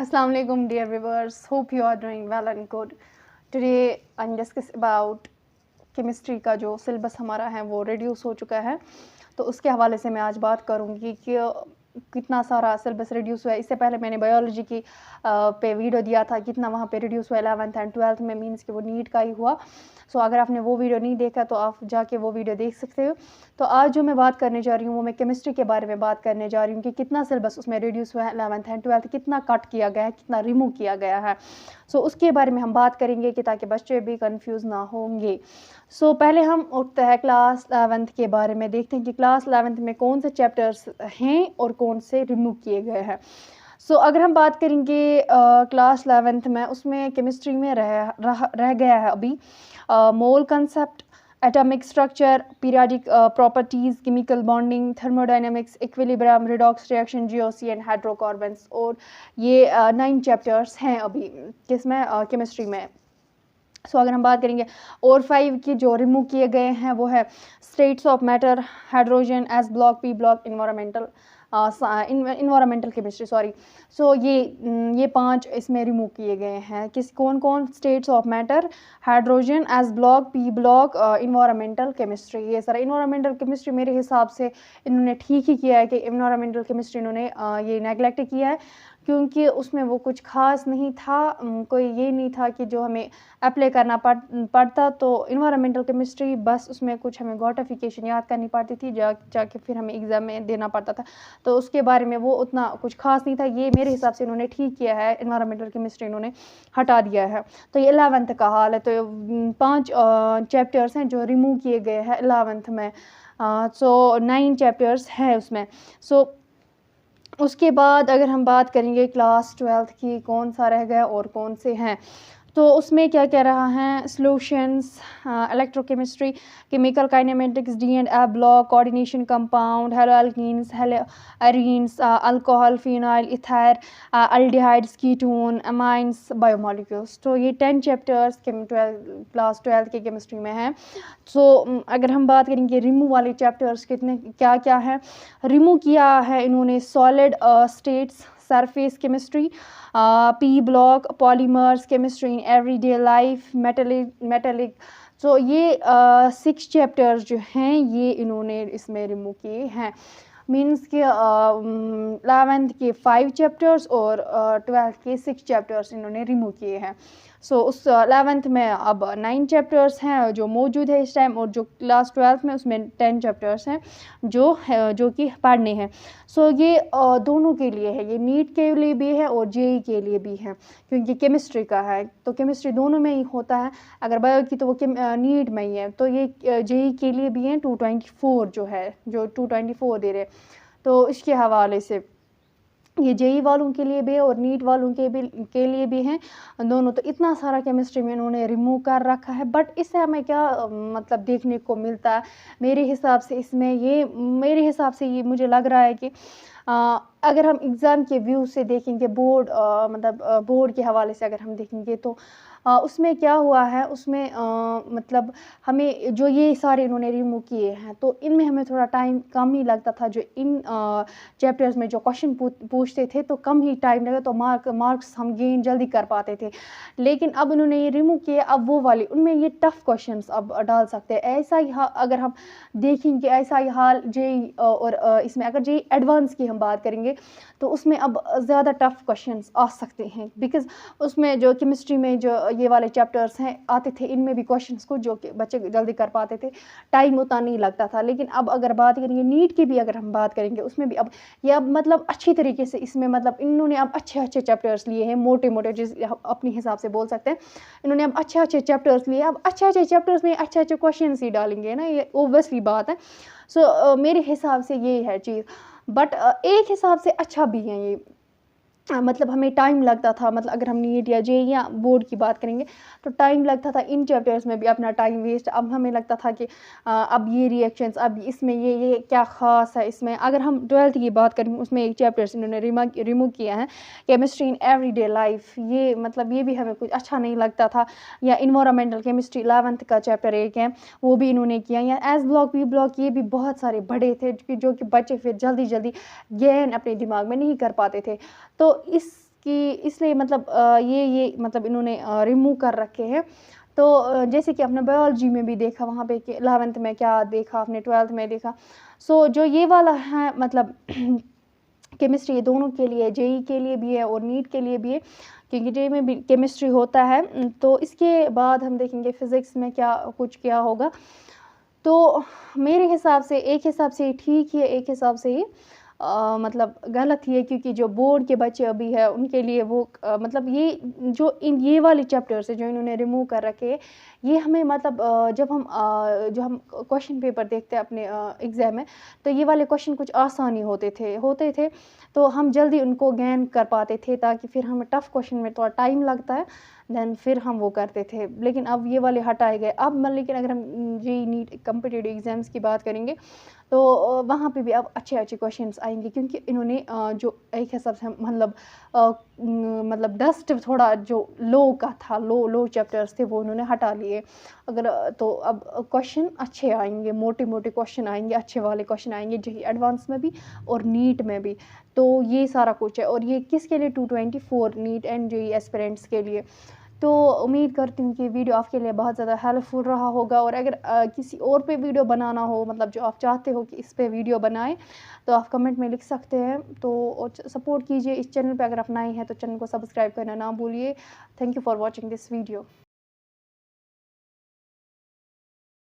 Assalamu alaikum dear viewers, hope you are doing well and good. Today I'm discuss about chemistry का जो syllabus हमारा है वो reduce हो चुका है, तो उसके हवाले से मैं आज बात करूँगी कि कितना सारा सिलेबस रिड्यूस हुआ है। इससे पहले मैंने बायोलॉजी की पे वीडियो दिया था, कितना वहाँ पे रिड्यूस हुआ 11th एंड 12th में, मीन्स कि वो नीट का ही हुआ। सो अगर आपने वो वीडियो नहीं देखा तो आप जाके वो वीडियो देख सकते हो। तो आज जो मैं बात करने जा रही हूँ वो मैं केमिस्ट्री के बारे में बात करने जा रही हूँ कि कितना सिलेबस उसमें रिड्यूस हुआ है 11th एंड 12th, कितना कट किया गया है, कितना रिमूव किया गया है। सो उसके बारे में हम बात करेंगे कि ताकि बच्चे भी कंफ्यूज ना होंगे। सो पहले हम उठते हैं क्लास 11th के बारे में, देखते हैं कि क्लास 11th में कौन से चैप्टर्स हैं और कौन से रिमूव किए गए हैं। सो अगर हम बात करेंगे क्लास 11th में, उसमें केमिस्ट्री में रह गया है अभी मोल concept, atomic structure, periodic properties, chemical bonding, thermodynamics, equilibrium, redox reaction, GOC and hydrocarbons. और ये 9 चैप्टर्स हैं अभी किसमें केमिस्ट्री में। सो अगर हम बात करेंगे और 5 की जो रिमूव किए गए हैं वो है states of matter, hydrogen, S block, P block, environmental chemistry, sorry. So ये 5 इसमें रिमूव किए गए हैं। कौन कौन? States of matter, hydrogen, S block, P block, environmental chemistry. ये सारा इन्वायरमेंटल केमिस्ट्री मेरे हिसाब से इन्होंने ठीक ही किया है कि इन्वायरमेंटल केमिस्ट्री इन्होंने ये नेगलेक्ट किया है, क्योंकि उसमें वो कुछ खास नहीं था, कोई ये नहीं था कि जो हमें अप्लाई करना पड़ता। तो इन्वायरमेंटल केमिस्ट्री बस उसमें कुछ हमें गॉटिफिकेशन याद करनी पड़ती थी, जाके फिर हमें एग्ज़ाम में देना पड़ता था। तो उसके बारे में वो उतना कुछ खास नहीं था। ये मेरे हिसाब से इन्होंने ठीक किया है, इन्वायरमेंटल केमिस्ट्री इन्होंने हटा दिया है। तो ये 11th का हाल है। तो 5 चैप्टर्स हैं जो रिमूव किए गए हैं 11th में। सो 9 चैप्टर्स हैं उसमें। सो उसके बाद अगर हम बात करेंगे क्लास 12th की, कौन सा रह गया और कौन से हैं, तो उसमें क्या कह रहा है? Solutions, electrochemistry, chemical kinematics, D and F block, coordination compound, haloalkanes, haloarenes, alcohol, phenyl, ether, aldehydes, ketone, amines, biomolecules. तो ये 10 चैप्टर्स क्लास 12th के केमिस्ट्री में हैं। सो अगर हम बात करेंगे रिमूव वाले चैप्टर्स कितने क्या क्या है रिमूव किया है इन्होंने: solid states, surface chemistry, P block, polymers, chemistry in everyday life, metallic. So ये 6 चैप्टर्स जो हैं ये इन्होंने इसमें रिमूव किए हैं। मीन्स कि 11th के 5 चैप्टर्स और 12th के 6 चैप्टर्स इन्होंने रिमूव किए हैं। सो उस 11th में अब 9 चैप्टर्स हैं जो मौजूद है इस टाइम, और जो क्लास 12th में उसमें 10 चैप्टर्स हैं जो कि पढ़ने हैं। सो ये दोनों के लिए है, ये नीट के लिए भी है और जेई के लिए भी है, क्योंकि केमिस्ट्री का है तो केमिस्ट्री दोनों में ही होता है। अगर बायो की तो वो नीट में ही है, तो ये जेई के लिए भी है। 224 जो है, जो 224 दे रहे, तो इसके हवाले से ये जेई वालों के लिए भी है और नीट वालों के लिए भी हैं दोनों। तो इतना सारा केमिस्ट्री में इन्होंने रिमूव कर रखा है। बट इससे हमें क्या मतलब देखने को मिलता है? मेरे हिसाब से ये मुझे लग रहा है कि अगर हम एग्ज़ाम के व्यू से देखेंगे, बोर्ड के हवाले से अगर हम देखेंगे, तो उसमें क्या हुआ है, उसमें मतलब हमें जो ये सारे इन्होंने रिमूव किए हैं तो इनमें हमें थोड़ा टाइम कम ही लगता था। जो इन चैप्टर्स में जो क्वेश्चन पूछते थे तो कम ही टाइम लगा, तो मार्क्स हम गेन जल्दी कर पाते थे। लेकिन अब इन्होंने ये रिमूव किए, अब वो वाले उनमें ये टफ़ क्वेश्चंस अब डाल सकते हैं। ऐसा ही अगर हम देखेंगे, ऐसा ही हाल जेई और इसमें अगर जेई एडवांस की हम बात करेंगे तो उसमें अब ज़्यादा टफ़ क्वेश्चंस आ सकते हैं, बिकॉज़ उसमें जो केमिस्ट्री में जो ये वाले चैप्टर्स हैं आते थे, इनमें भी क्वेश्चंस को जो कि बच्चे जल्दी कर पाते थे, टाइम उतना नहीं लगता था। लेकिन अब अगर बात करेंगे नीट की भी, अगर हम बात करेंगे उसमें भी अब मतलब अच्छी तरीके से इसमें मतलब इन्होंने अब अच्छे चैप्टर्स लिए हैं, मोटे जिस अपने हिसाब से बोल सकते हैं। इन्होंने अब अच्छे चैप्टर्स लिए, अब अच्छे चैप्टर्स में अच्छे क्वेश्चन ही डालेंगे ना, ये ओब्वियसली बात है। सो मेरे हिसाब से ये है चीज़। बट एक हिसाब से अच्छा भी है ये, मतलब हमें टाइम लगता था, मतलब अगर हम नीट या जेई या बोर्ड की बात करेंगे तो टाइम लगता था इन चैप्टर्स में भी अपना टाइम वेस्ट। अब हमें लगता था कि अब ये रिएक्शंस, अब इसमें ये क्या ख़ास है इसमें। अगर हम 12th की बात करें, उसमें एक चैप्टर्स इन्होंने रिमूव किया है, केमिस्ट्री इन एवरीडे लाइफ। ये मतलब ये भी हमें कुछ अच्छा नहीं लगता था। या इन्वायरमेंटल केमिस्ट्री 11th का चैप्टर एक है, वो भी इन्होंने किया। या एस ब्लॉक, पी ब्लॉक, ये भी बहुत सारे बड़े थे जो कि बच्चे फिर जल्दी गेन अपने दिमाग में नहीं कर पाते थे। तो इस कि इसलिए मतलब ये मतलब इन्होंने रिमूव कर रखे हैं। तो जैसे कि आपने बायोलॉजी में भी देखा वहाँ पे कि 11th में क्या देखा आपने, 12th में देखा। सो जो ये वाला है मतलब केमिस्ट्री ये दोनों के लिए, जेईई के लिए भी है और नीट के लिए भी है, क्योंकि जेईई में भी केमिस्ट्री होता है। तो इसके बाद हम देखेंगे फिज़िक्स में क्या होगा। तो मेरे हिसाब से एक हिसाब से ये ठीक ही है, एक हिसाब से ये मतलब गलत ही है, क्योंकि जो बोर्ड के बच्चे अभी है उनके लिए वो मतलब ये वाले चैप्टर्स है जो इन्होंने रिमूव कर रखे हैं, ये हमें मतलब जो हम क्वेश्चन पेपर देखते हैं अपने एग्ज़ाम में, तो ये वाले क्वेश्चन कुछ आसानी होते थे, तो हम जल्दी उनको गेन कर पाते थे, ताकि फिर हमें टफ़ क्वेश्चन में थोड़ा टाइम लगता है, देन फिर हम वो करते थे। लेकिन अब ये वाले हटाए गए। अब लेकिन अगर हम जेईई नीट कॉम्पिटिटिव एग्ज़ाम्स की बात करेंगे, तो वहाँ पे भी अब अच्छे-अच्छे क्वेश्चंस आएँगे, क्योंकि इन्होंने जो एक हिसाब से मतलब डस्ट थोड़ा जो लो का था, लो चैप्टर्स थे वो उन्होंने हटा लिए। तो अब क्वेश्चन अच्छे आएँगे, मोटे-मोटे क्वेश्चन आएँगे, अच्छे वाले क्वेश्चन आएँगे जेईई एडवांस में भी और नीट में भी। तो ये सारा कुछ है, और ये किसके लिए 224 नीट एंड जेईई एस्पिरेंट्स के लिए। तो उम्मीद करती हूँ कि वीडियो आपके लिए बहुत ज़्यादा हेल्पफुल रहा होगा, और अगर किसी और पे वीडियो बनाना हो, मतलब जो आप चाहते हो कि इस पे वीडियो बनाएं, तो आप कमेंट में लिख सकते हैं। तो सपोर्ट कीजिए इस चैनल पे, अगर आप नए हैं तो चैनल को सब्सक्राइब करना ना भूलिए। Thank you for watching this video.